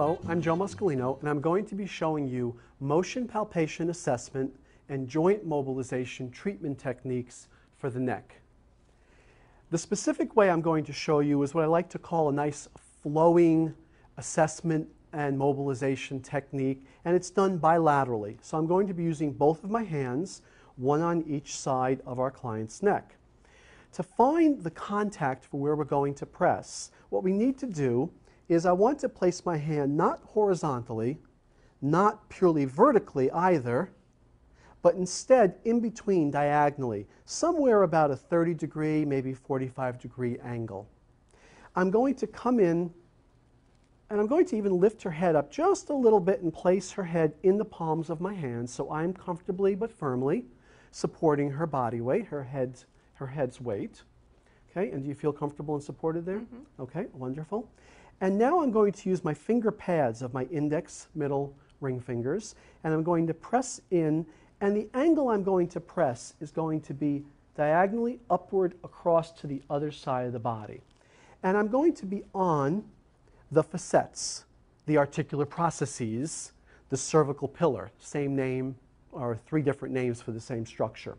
Hello, I'm Joe Muscolino, and I'm going to be showing you motion palpation assessment and joint mobilization treatment techniques for the neck. The specific way I'm going to show you is what I like to call a nice flowing assessment and mobilization technique, and it's done bilaterally. So I'm going to be using both of my hands, one on each side of our client's neck. To find the contact for where we're going to press, what we need to do is I want to place my hand not horizontally, not purely vertically either, but instead in between diagonally, somewhere about a 30-degree, maybe 45-degree angle. I'm going to come in and I'm going to even lift her head up just a little bit and place her head in the palms of my hands so I'm comfortably but firmly supporting her body weight, her head's weight. Okay, and do you feel comfortable and supported there? Mm-hmm. Okay, wonderful. And now I'm going to use my finger pads of my index, middle, ring fingers, and I'm going to press in, and the angle I'm going to press is going to be diagonally upward across to the other side of the body. And I'm going to be on the facets, the articular processes, the cervical pillar, same name or three different names for the same structure.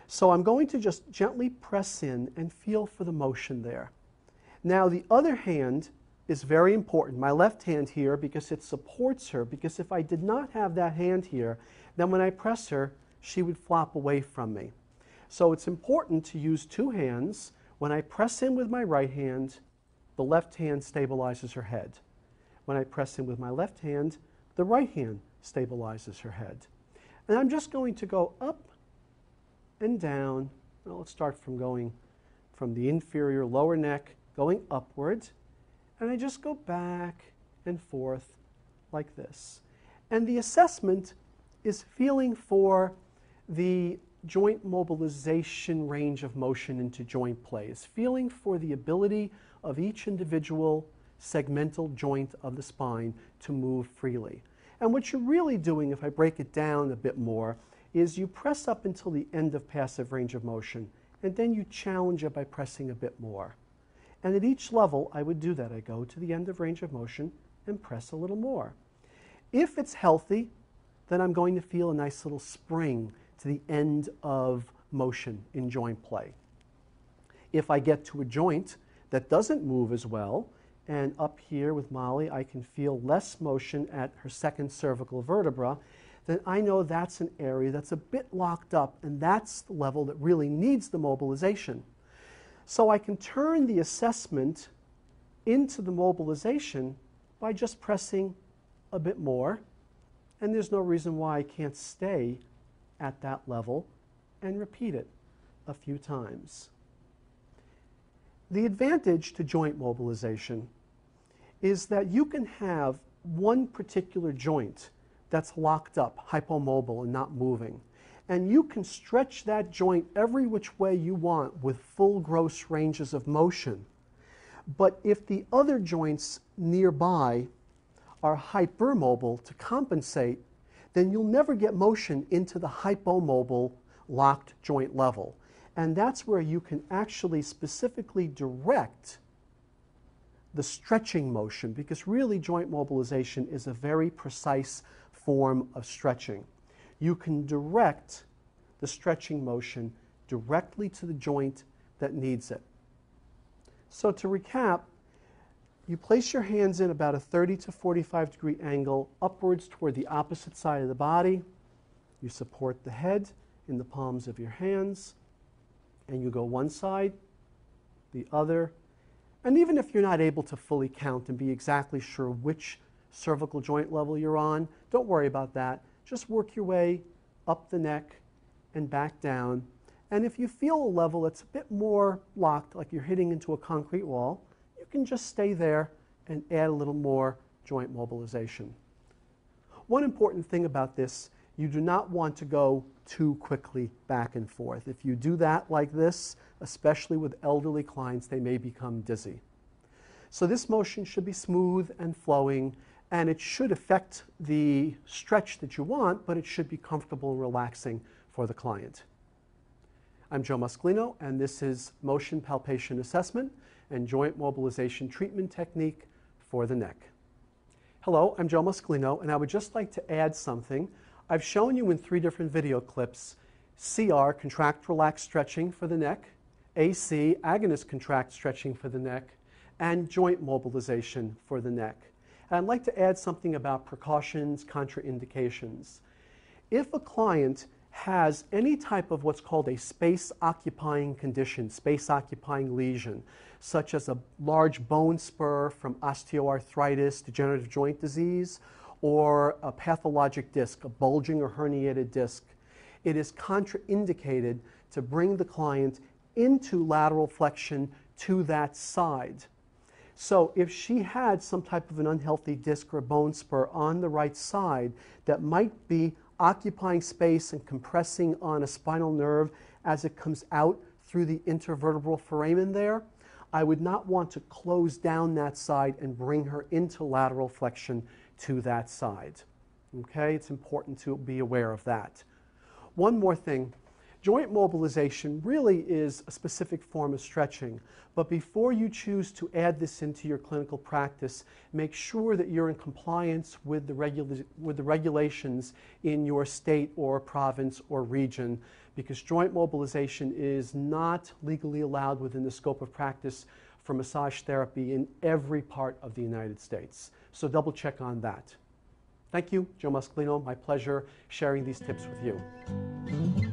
So I'm going to just gently press in and feel for the motion there. Now the other hand is very important, my left hand here, because it supports her, because if I did not have that hand here, then when I press her, she would flop away from me. So it's important to use two hands. When I press in with my right hand, the left hand stabilizes her head. When I press in with my left hand, the right hand stabilizes her head. And I'm just going to go up and down. Well, let's start from going from the inferior lower neck, going upward, and I just go back and forth like this. And the assessment is feeling for the joint mobilization range of motion into joint plays, feeling for the ability of each individual segmental joint of the spine to move freely. And what you're really doing, if I break it down a bit more, is you press up until the end of passive range of motion, and then you challenge it by pressing a bit more. And at each level, I would do that. I go to the end of range of motion and press a little more. If it's healthy, then I'm going to feel a nice little spring to the end of motion in joint play. If I get to a joint that doesn't move as well, and up here with Molly, I can feel less motion at her second cervical vertebra, then I know that's an area that's a bit locked up, and that's the level that really needs the mobilization. So I can turn the assessment into the mobilization by just pressing a bit more, and there's no reason why I can't stay at that level and repeat it a few times. The advantage to joint mobilization is that you can have one particular joint that's locked up, hypomobile and not moving. And you can stretch that joint every which way you want with full gross ranges of motion. But if the other joints nearby are hypermobile to compensate, then you'll never get motion into the hypomobile locked joint level. And that's where you can actually specifically direct the stretching motion, because really joint mobilization is a very precise form of stretching. You can direct the stretching motion directly to the joint that needs it. So to recap, you place your hands in about a 30 to 45-degree angle upwards toward the opposite side of the body. You support the head in the palms of your hands, and you go one side, the other. And even if you're not able to fully count and be exactly sure which cervical joint level you're on, don't worry about that. Just work your way up the neck and back down. And if you feel a level that's a bit more locked, like you're hitting into a concrete wall, you can just stay there and add a little more joint mobilization. One important thing about this, you do not want to go too quickly back and forth. If you do that like this, especially with elderly clients, they may become dizzy. So this motion should be smooth and flowing, and it should affect the stretch that you want, but it should be comfortable and relaxing for the client. I'm Joe Muscolino, and this is Motion Palpation Assessment and Joint Mobilization Treatment Technique for the neck. Hello, I'm Joe Muscolino, and I would just like to add something. I've shown you in 3 different video clips CR, contract relax stretching for the neck, AC, agonist contract stretching for the neck, and joint mobilization for the neck. And I'd like to add something about precautions, contraindications. If a client has any type of what's called a space-occupying condition, space-occupying lesion, such as a large bone spur from osteoarthritis, degenerative joint disease, or a pathologic disc, a bulging or herniated disc, it is contraindicated to bring the client into lateral flexion to that side. So if she had some type of an unhealthy disc or bone spur on the right side that might be occupying space and compressing on a spinal nerve as it comes out through the intervertebral foramen there, I would not want to close down that side and bring her into lateral flexion to that side. Okay, it's important to be aware of that. One more thing. Joint mobilization really is a specific form of stretching, but before you choose to add this into your clinical practice, make sure that you're in compliance with the regulations in your state or province or region, because joint mobilization is not legally allowed within the scope of practice for massage therapy in every part of the United States. So double check on that. Thank you, Joe Muscolino. My pleasure sharing these tips with you.